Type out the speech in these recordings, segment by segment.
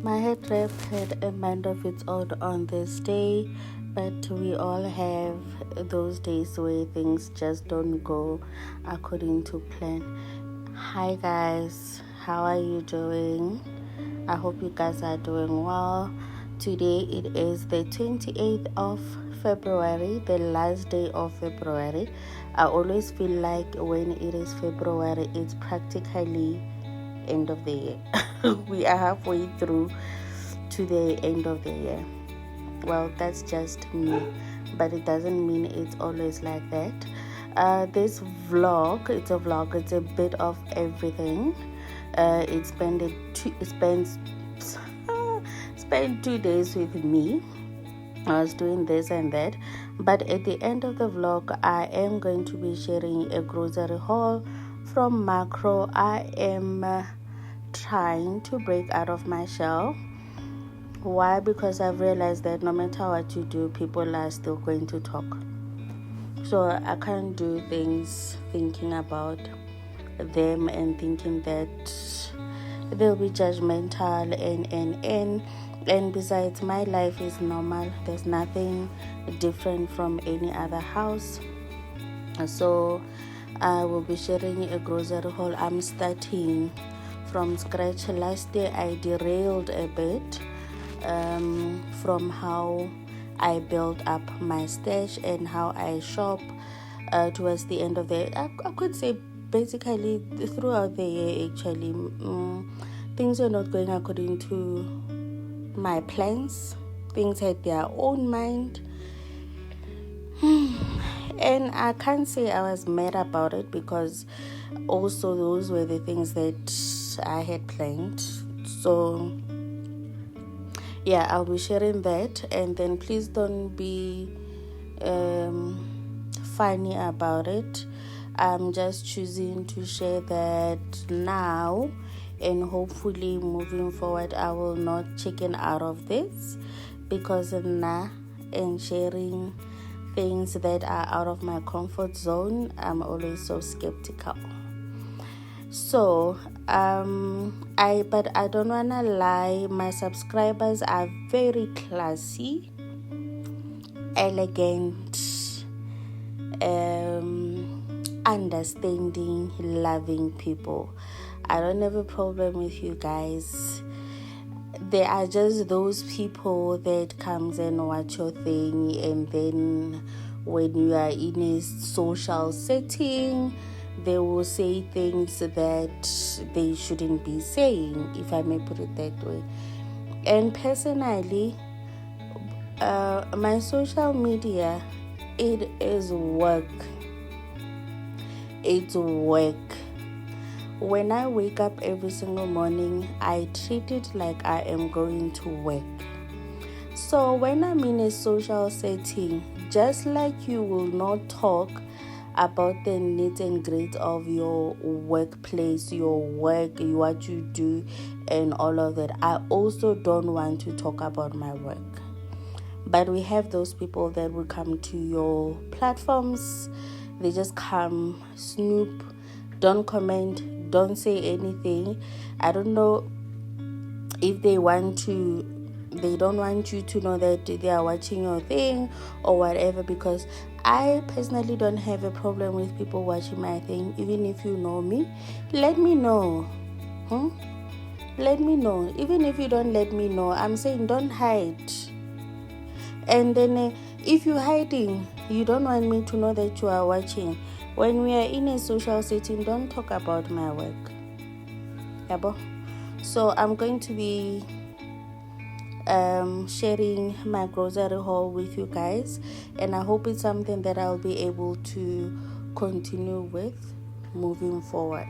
My head wrap had a mind of its own on this day, but we all have those days where things just don't go according to plan. Hi guys, how are you doing? I hope you guys are doing well. Today it is the 28th of February, the last day of February. I always feel like when it is February, it's practically end of the year. We are halfway through to the end of the year. Well, that's just me, but it doesn't mean it's always like that. This vlog, it's a bit of everything. Spent 2 days with me. I was doing this and that, but at the end of the vlog I am going to be sharing a grocery haul from Macro. I am trying to break out of my shell. Why? Because I've realized that no matter what you do, people are still going to talk. So I can't do things thinking about them and thinking that they'll be judgmental and besides, my life is normal. There's nothing different from any other house. So I will be sharing a grocery haul. I'm starting from scratch. Last year I derailed a bit from how I built up my stash and how I shop towards the end of the year. I could say basically throughout the year actually. Things were not going according to my plans. Things had their own mind. And I can't say I was mad about it because also those were the things that I had planned. So yeah, I'll be sharing that, and then please don't be funny about it. I'm just choosing to share that now, and hopefully moving forward I will not chicken out of this, because and sharing things that are out of my comfort zone, I'm always so skeptical. So but I don't wanna lie, my subscribers are very classy, elegant, understanding, loving people. I don't have a problem with you guys. There are just those people that comes and watch your thing, and then when you are in a social setting, they will say things that they shouldn't be saying, if I may put it that way. And personally, my social media, it is work. It's work. When I wake up every single morning, I treat it like I am going to work. So when I'm in a social setting, just like you will not talk about the needs and grades of your workplace, your work, what you do, and all of that, I also don't want to talk about my work. But we have those people that will come to your platforms. They just come, snoop, don't comment, don't say anything. I don't know if they don't want you to know that they are watching your thing or whatever, because I personally don't have a problem with people watching my thing. Even if you know me, let me know. Let me know. Even if you don't let me know, I'm saying don't hide. And then if you're hiding, you don't want me to know that you are watching. When we are in a social setting, don't talk about my work. Yabo? So I'm going to be sharing my grocery haul with you guys, and I hope it's something that I'll be able to continue with moving forward.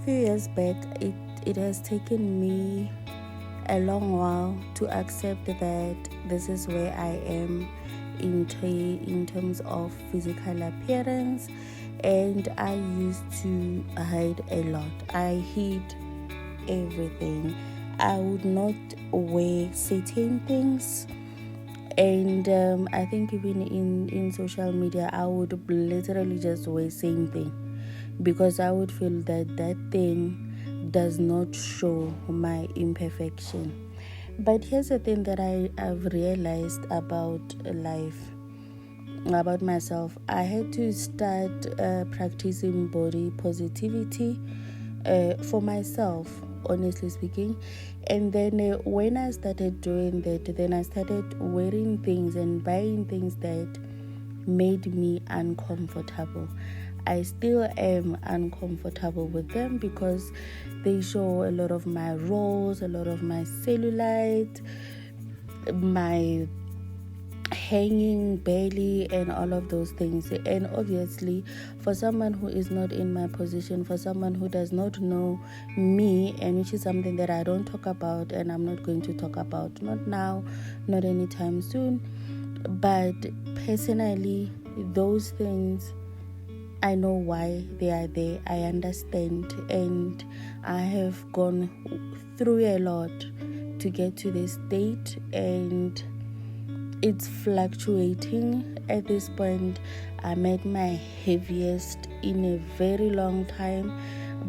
few years back, it has taken me a long while to accept that this is where I am in terms of physical appearance, and I used to hide a lot. I hid everything. I would not wear certain things, and I think even in social media I would literally just wear same thing, because I would feel that that thing does not show my imperfection. But here's the thing that I've realized about life, about myself. I had to start practicing body positivity for myself, honestly speaking. And then when I started doing that, then I started wearing things and buying things that made me uncomfortable. I still am uncomfortable with them because they show a lot of my rolls, a lot of my cellulite, my hanging belly, and all of those things. And obviously, for someone who is not in my position, for someone who does not know me, and which is something that I don't talk about and I'm not going to talk about, not now, not anytime soon, but personally, those things, I know why they are there. I understand, and I have gone through a lot to get to this state, and it's fluctuating. At this point, I'm at my heaviest in a very long time.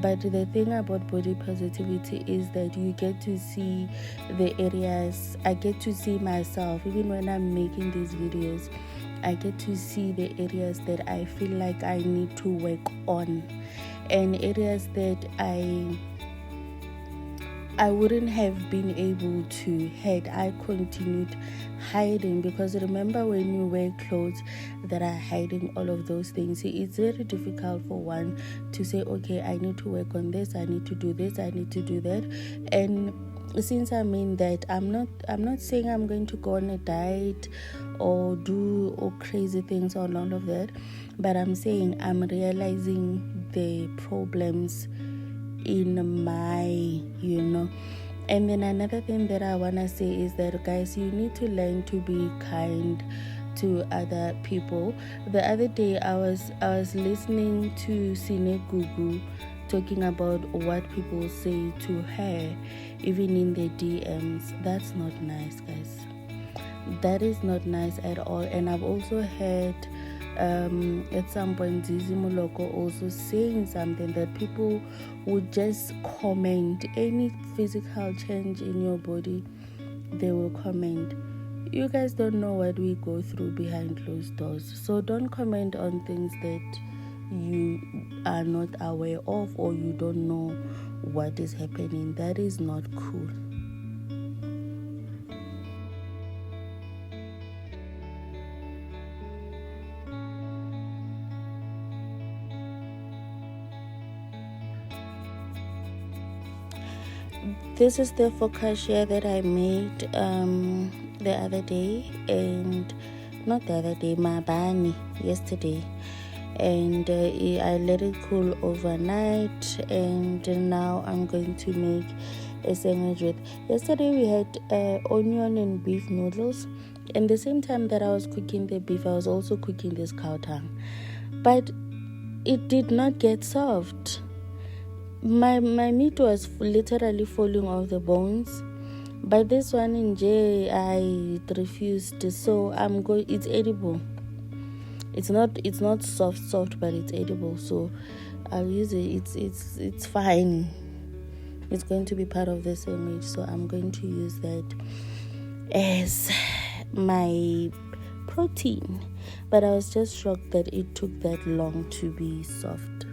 But the thing about body positivity is that you get to see the areas. I get to see myself, even when I'm making these videos, I get to see the areas that I feel like I need to work on, and areas that I wouldn't have been able to had I continued hiding. Because remember, when you wear clothes that are hiding all of those things, it's very difficult for one to say, okay, I need to work on this, I need to do this, I need to do that. And since I mean that, I'm not saying I'm going to go on a diet or do all crazy things or all of that, but I'm saying I'm realizing the problems in my, And then another thing that I want to say is that, guys, you need to learn to be kind to other people. The other day I was listening to Sine Gugu talking about what people say to her, even in the DMs. That's not nice, guys. That is not nice at all. And I've also heard at some point Zizi Muloko also saying something, that people would just comment any physical change in your body, they will comment. You guys don't know what we go through behind closed doors, so don't comment on things that you are not aware of or you don't know what is happening. That is not cool. This is the focaccia that I made the other day, and not the other day, mabani, yesterday. And I let it cool overnight, and now I'm going to make a sandwich with. Yesterday we had onion and beef noodles, and the same time that I was cooking the beef, I was also cooking this cow tongue, but it did not get soft. My meat was literally falling off the bones, but this one in J I refused. So it's edible. It's not soft, but it's edible. So I'll use it. It's fine. It's going to be part of the sandwich, so I'm going to use that as my protein. But I was just shocked that it took that long to be soft.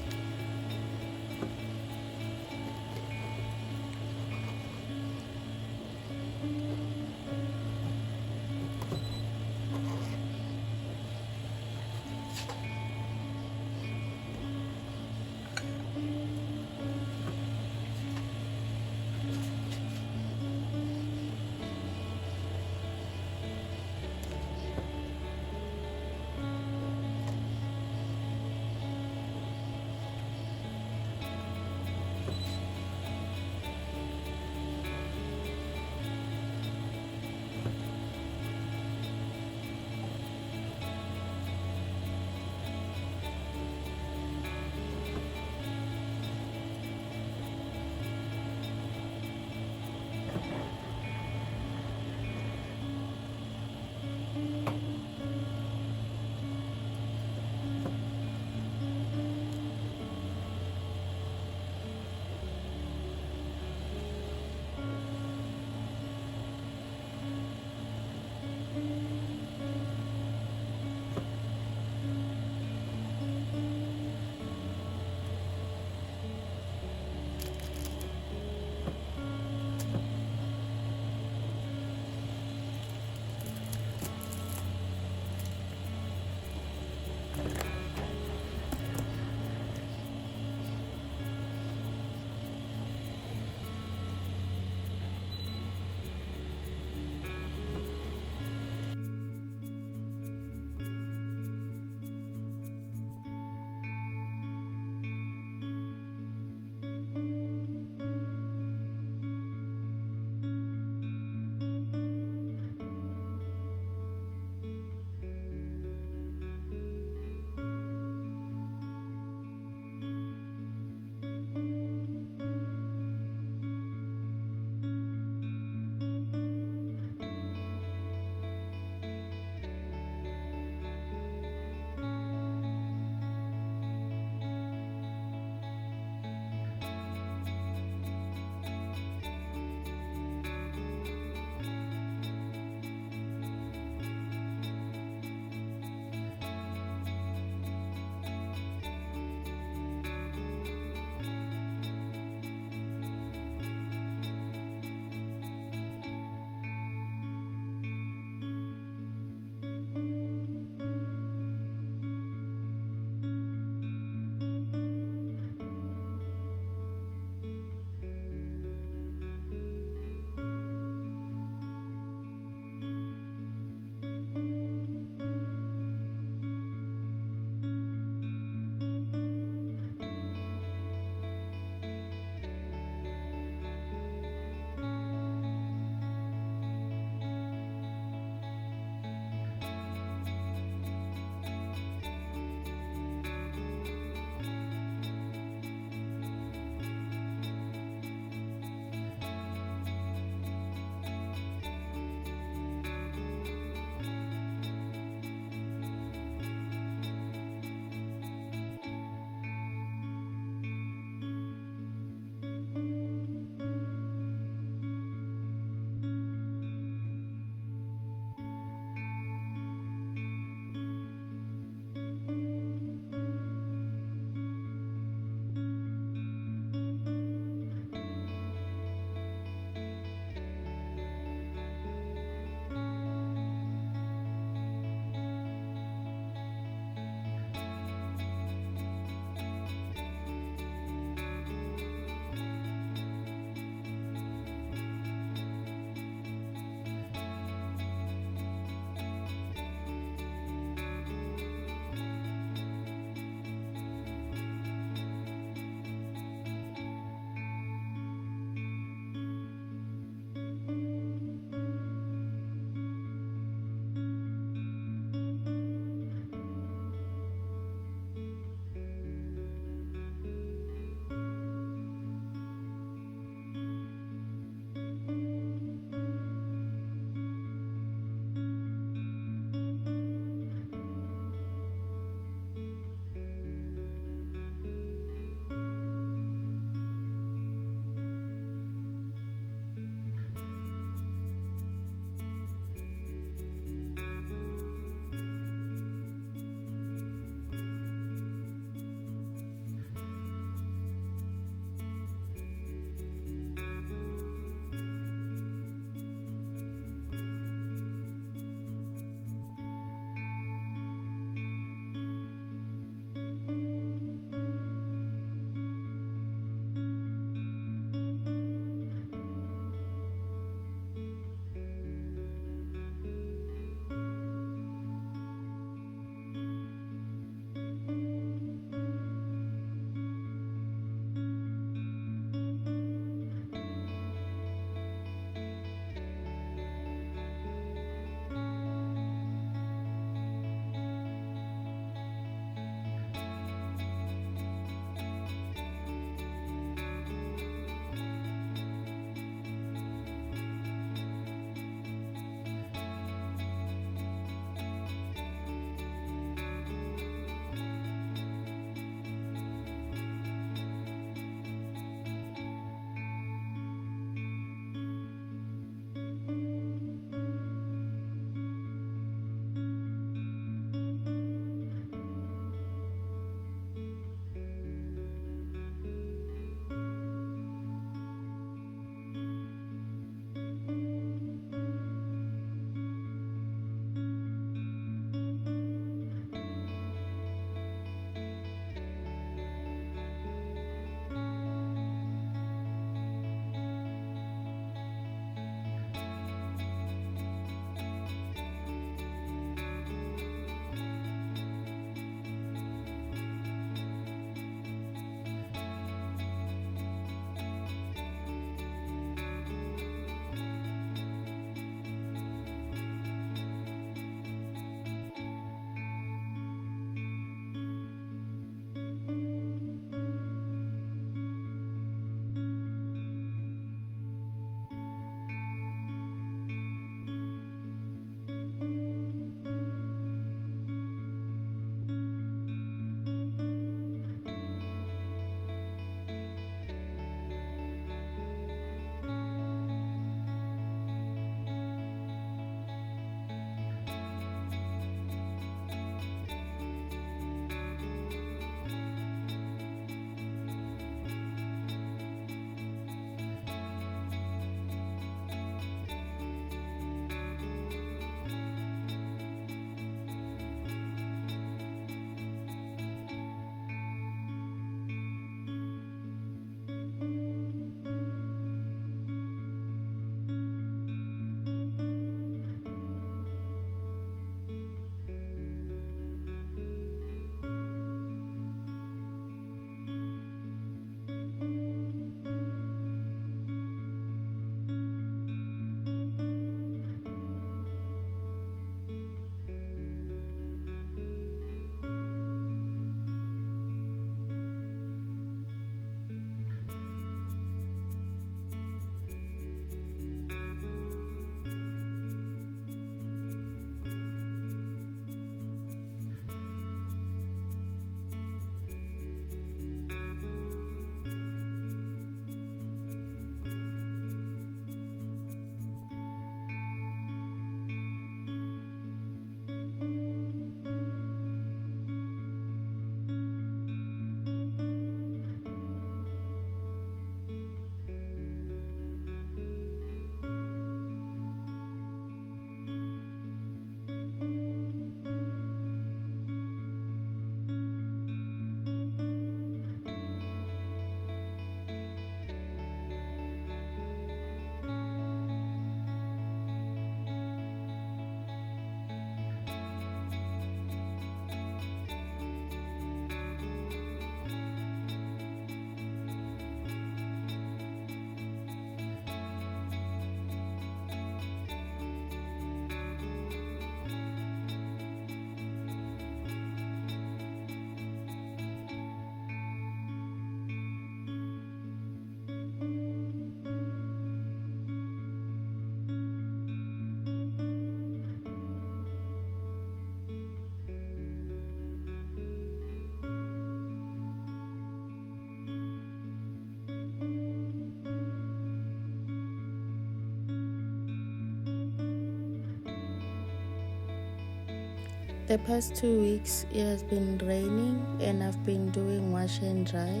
The past 2 weeks it has been raining and I've been doing wash and dry.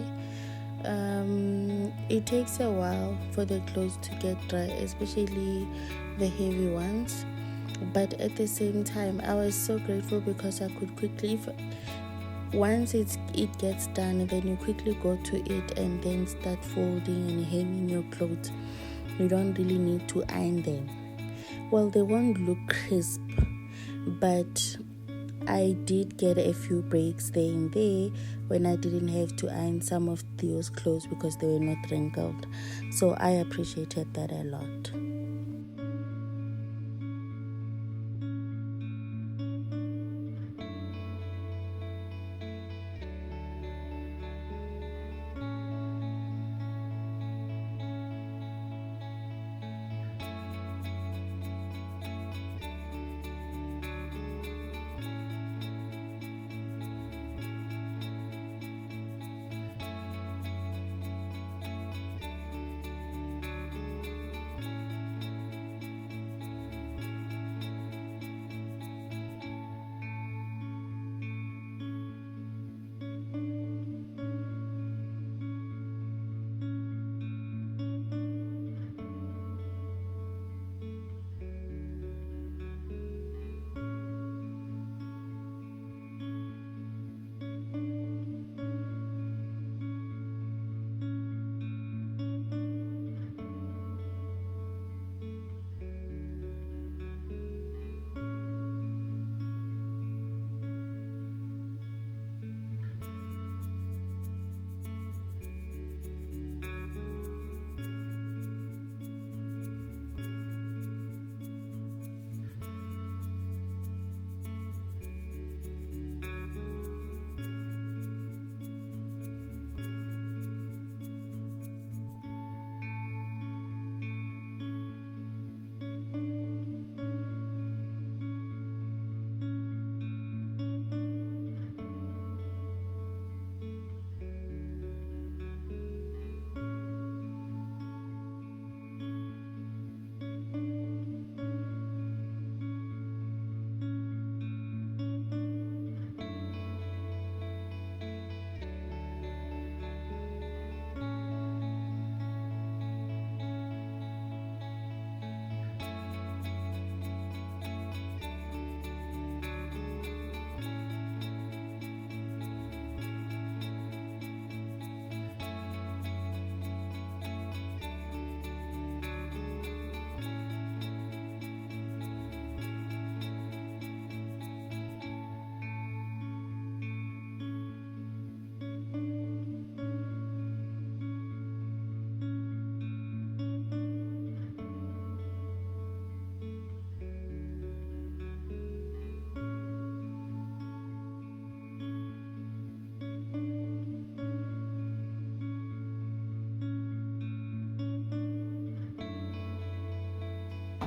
It takes a while for the clothes to get dry, especially the heavy ones, but at the same time I was so grateful because I could quickly, once it gets done, then you quickly go to it and then start folding and hanging your clothes. You don't really need to iron them. Well, they won't look crisp, but I did get a few breaks there and there when I didn't have to iron some of those clothes because they were not wrinkled. So I appreciated that a lot.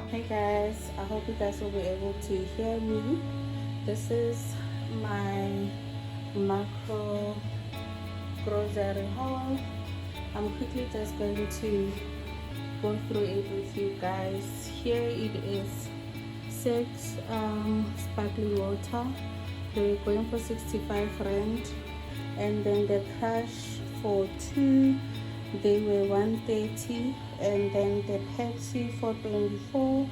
Hey guys, I hope you guys will be able to hear me. This is my macro grocery haul. I'm quickly just going to go through it with you guys. Here it is: 6 sparkling water. They were going for 65 rand, and then the crush for 2, they were 130, and then the Pepsi for 24,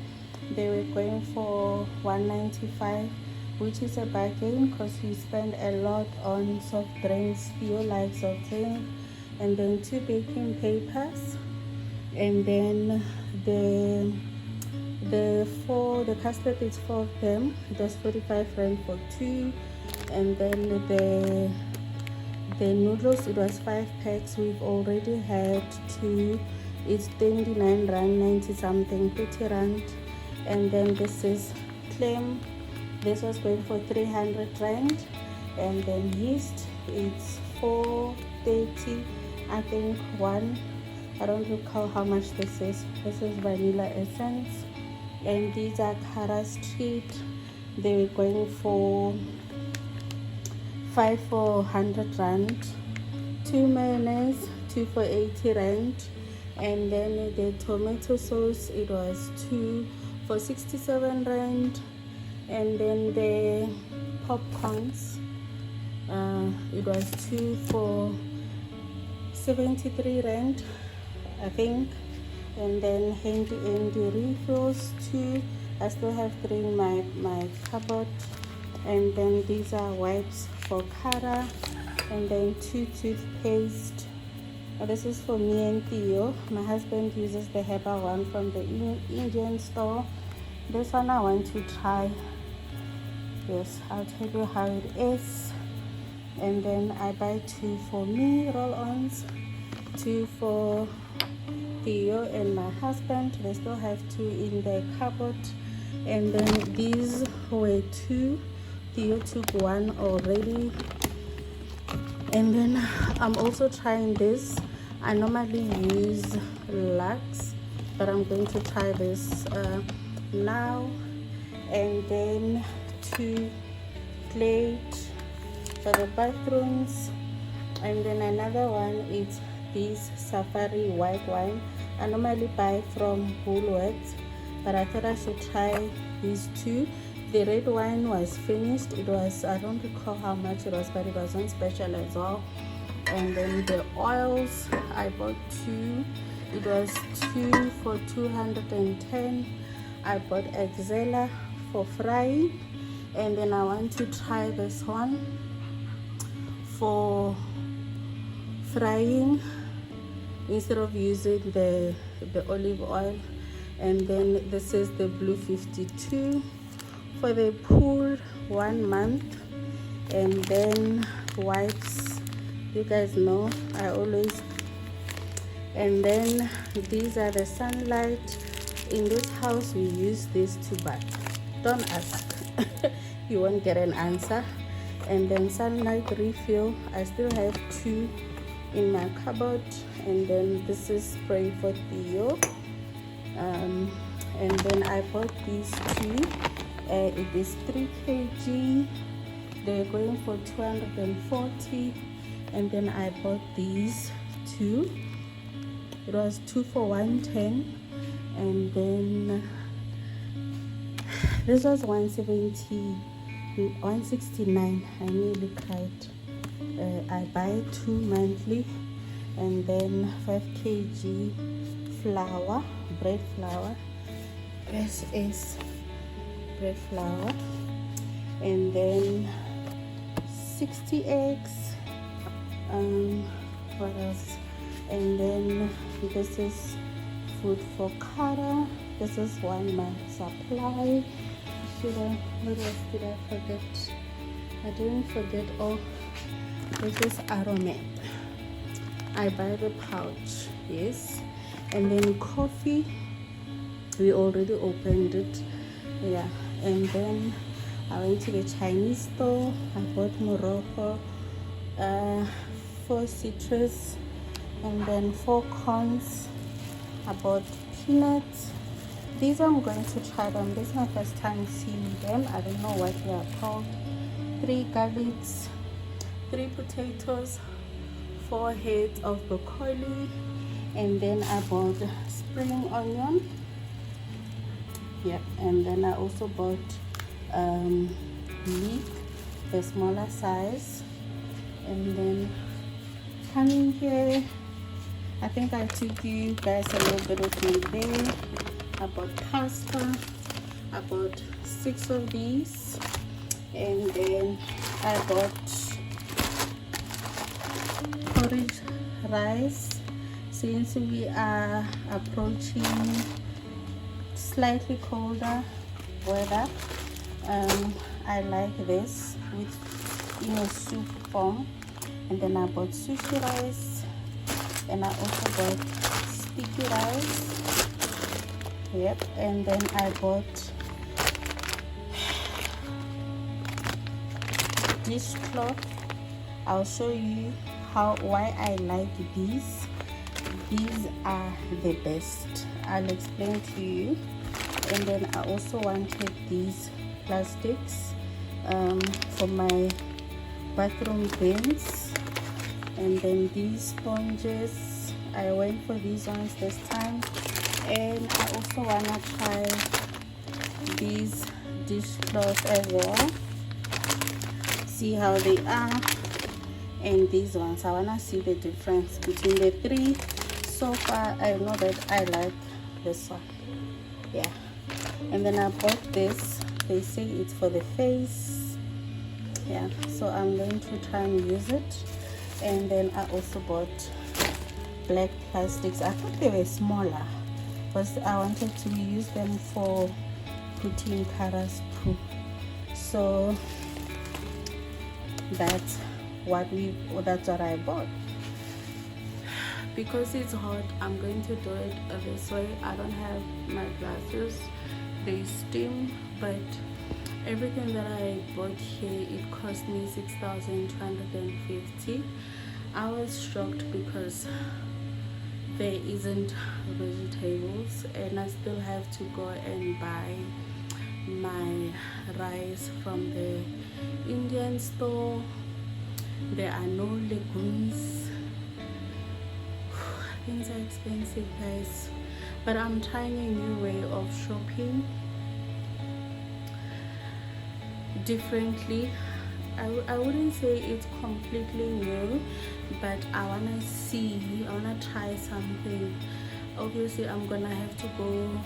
they were going for 195, which is a bargain because you spend a lot on soft drinks. You like soft drink. And then 2 baking papers, and then the custard is 4 of them. It was 45 rand for 2, and then the noodles, it was 5 packs. We've already had 2. It's 29 rand 90 something, 30 rand. And then this is clam. This was going for 300 rand. And then yeast, it's 430, I think. 1, I don't recall how much this is. This is vanilla essence, and these are Cara Street. They were going for 5 for 100 rand. 2 mayonnaise, 2 for 80 rand. And then the tomato sauce, it was 2 for 67 rand. And then the popcorns. It was 2 for 73 rand, I think. And then handy refills 2. I still have 3 in my cupboard. And then these are wipes for Kara, and then 2 toothpaste. This is for me and Theo. My husband uses the Heba one from the Indian store. This one I want to try. Yes, I'll tell you how it is. And then I buy 2 for me, roll-ons, 2 for Theo and my husband. They still have 2 in their cupboard. And then these were 2. Theo took 1 already. And then I'm also trying this. I normally use Lux, but I'm going to try this now. And then 2 plates for the bathrooms. And then another one is this Safari white wine. I normally buy from Woolworths, but I thought I should try these 2. The red wine was finished. It was, I don't recall how much it was, but it was on special as well. And then the oils, I bought 2. It was 2 for 210. I bought Exela for frying. And then I want to try this one for frying instead of using the olive oil. And then this is the Blue 52 for the pool, 1 month. And then wipes, you guys know I always. And then these are the sunlight. In this house we use this to bath. Don't ask. You won't get an answer. And then sunlight refill, I still have 2 in my cupboard. And then this is spray for Theo. And then I bought these 2. It is 3 kg. They're going for 240. And then I bought these 2. It was 2 for 110. And then this was 169. I nearly cried. I buy 2 monthly. And then 5 kg flour, bread flour. This is bread flour. And then 60 eggs. What else? And then this is food for Kara. This is 1 month supply. What else did I forget? I didn't forget. Oh, this is Aromat. I buy the pouch, yes. And then coffee, we already opened it. Yeah. And then I went to the Chinese store. I bought Morocco, 4 citrus, and then 4 corns. I bought peanuts. These I'm going to try them. This is my first time seeing them. I don't know what they are called. 3 garlics, 3 potatoes, 4 heads of broccoli, and then I bought spring onion. Yep. And then I also bought leek, the smaller size. And then coming here, I think I took you guys a little bit of me there. I bought pasta. I bought 6 of these. And then I bought porridge rice. Since we are approaching slightly colder weather, I like this in a soup form. And then I bought sushi rice, and I also bought sticky rice. Yep. And then I bought dishcloth. I'll show you why I like these. These are the best. I'll explain to you. And then I also wanted these plastics for my bathroom bins. And then these sponges, I went for these ones this time. And I also want to try these dishcloths as well. see how they are, and these ones I want to see the difference between the three. So far I know that I like this one, yeah. And then I bought this. They say it's for the face, yeah, so I'm going to try and use it. And then I also bought black plastics. I thought they were smaller because I wanted to use them for putting Kara's poo. So that's what I bought. Because it's hot, I'm going to do it this way. I don't have my glasses, they steam, but everything that I bought here, it cost me 6,250. I was shocked because there isn't vegetables, and I still have to go and buy my rice from the Indian store. There are no legumes. Things are expensive, guys, but I'm trying a new way of shopping differently. I wouldn't say it's completely new, but I wanna try something. Obviously I'm gonna have to go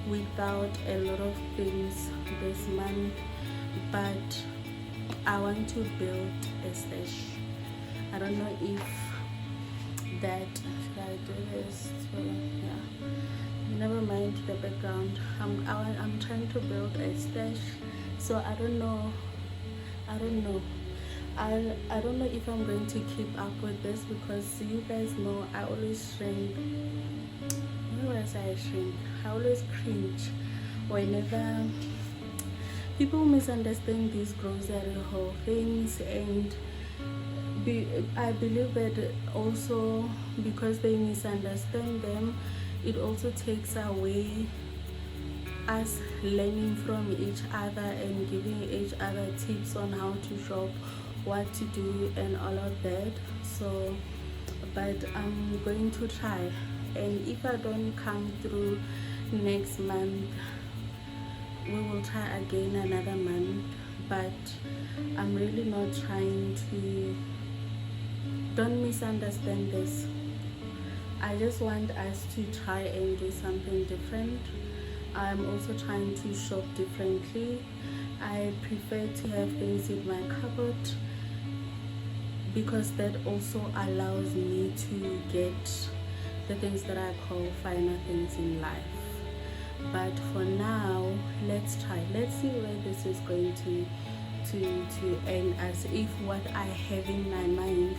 without a lot of things this month, but I want to build a stash. I don't know if that should I do this. So yeah, never mind the background. I'm trying to build a stash, so I don't know I don't know if I'm going to keep up with this, because you guys know I always shrink. Why would I say I shrink? I always cringe whenever people misunderstand these grocery haul things, and I believe that also because they misunderstand them, it also takes away us learning from each other and giving each other tips on how to shop, what to do, and all of that. So but I'm going to try, and if I don't come through next month, we will try again another month. But I'm really not trying to, don't misunderstand this, I just want us to try and do something different. I'm also trying to shop differently. I prefer to have things in my cupboard because that also allows me to get the things that I call finer things in life. But for now, let's see where this is going to end, as if what I have in my mind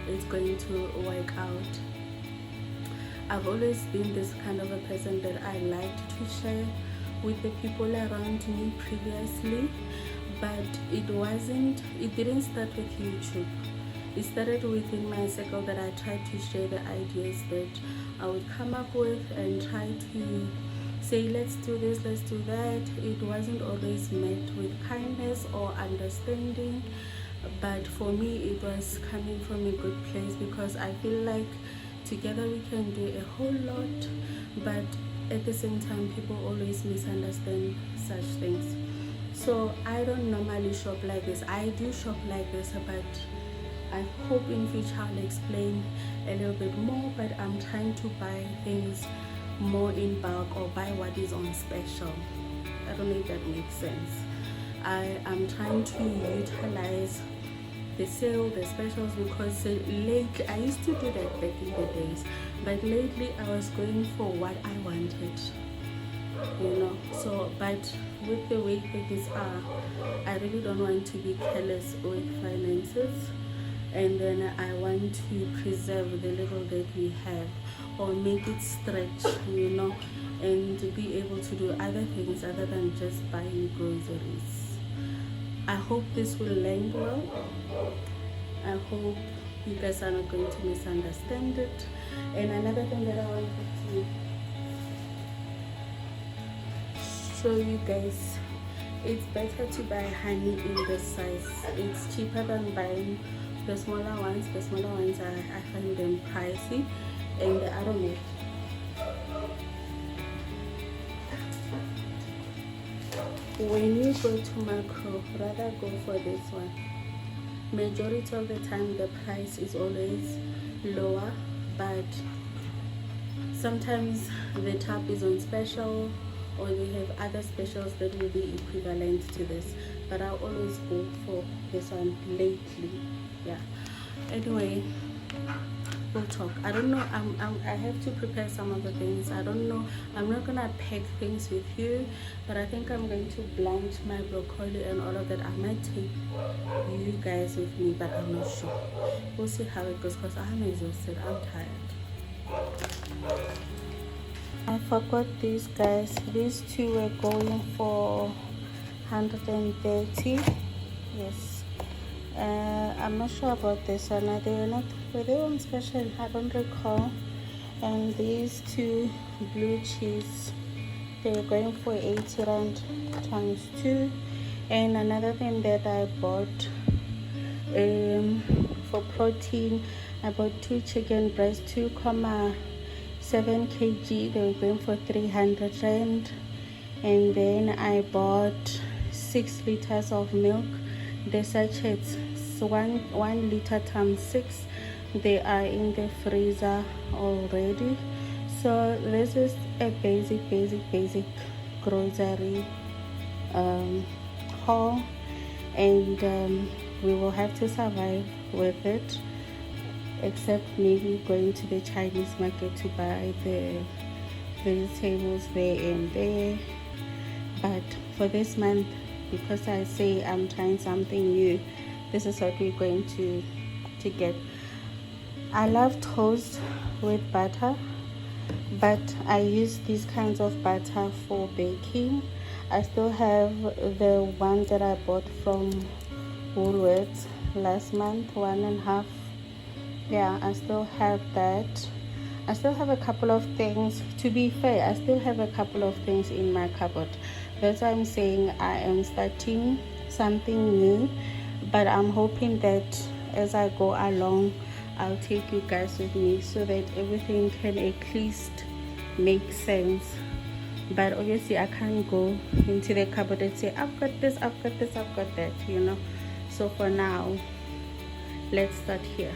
is going to work out. I've always been this kind of a person that I liked to share with the people around me previously, but it didn't start with YouTube. It started within my circle, that I tried to share the ideas that I would come up with and try to say, let's do this, let's do that. It wasn't always met with kindness or understanding, but for me it was coming from a good place, because I feel like together we can do a whole lot. But at the same time, people always misunderstand such things. So I don't normally shop like this. I do shop like this, but I hope in future I'll explain a little bit more. But I'm trying to buy things more in bulk, or buy what is on special. I don't know if that makes sense. I am trying to utilize the sale, the specials, because lately I used to do that back in the days, but lately I was going for what I wanted, so but with the way things are, I really don't want to be careless with finances, and then I want to preserve the little that we have, or make it stretch, and to be able to do other things other than just buying groceries. I hope this will land well. I hope you guys are not going to misunderstand it. And another thing that I wanted to show you guys, it's better to buy honey in this size. It's cheaper than buying the smaller ones. The smaller ones, I find them pricey, and I don't know. When you go to macro, rather go for this one. majority of the time the price is always lower, but sometimes the tub is on special, or they have other specials that will be equivalent to this, but I always go for this one lately. Yeah, anyway, we'll talk. I don't know, I have to prepare some of the things. I don't know, I'm not gonna pack things with you, but I think I'm going to blanch my broccoli and all of that. I might take you guys with me, but I'm not sure. We'll see how it goes, because I'm exhausted, I'm tired. I forgot these guys. These two were going for 130. Yes. I'm not sure about this one. Were they on special? I don't recall. And these two blue cheese, they were going for 80 rand times 2. And another thing that I bought for protein, I bought 2 chicken breasts, 2.7 kg. They were going for 300 rand. And then I bought 6 liters of milk. The sachets, 1 liter times 6. They are in the freezer already. So this is a basic grocery haul, and we will have to survive with it, except maybe going to the Chinese market to buy the vegetables there and there. But for this month, because I say I'm trying something new, this is what we're going to get. I love toast with butter, but I use these kinds of butter for baking. I still have the one that I bought from Woolworths last month, 1.5. Yeah, I still have that. I still have a couple of things. To be fair, I still have a couple of things in my cupboard. That's why I'm saying I am starting something new, but I'm hoping that as I go along, I'll take you guys with me so that everything can at least make sense. But obviously I can't go into the cupboard and say I've got this, I've got this, I've got that, you know. So for now, let's start here.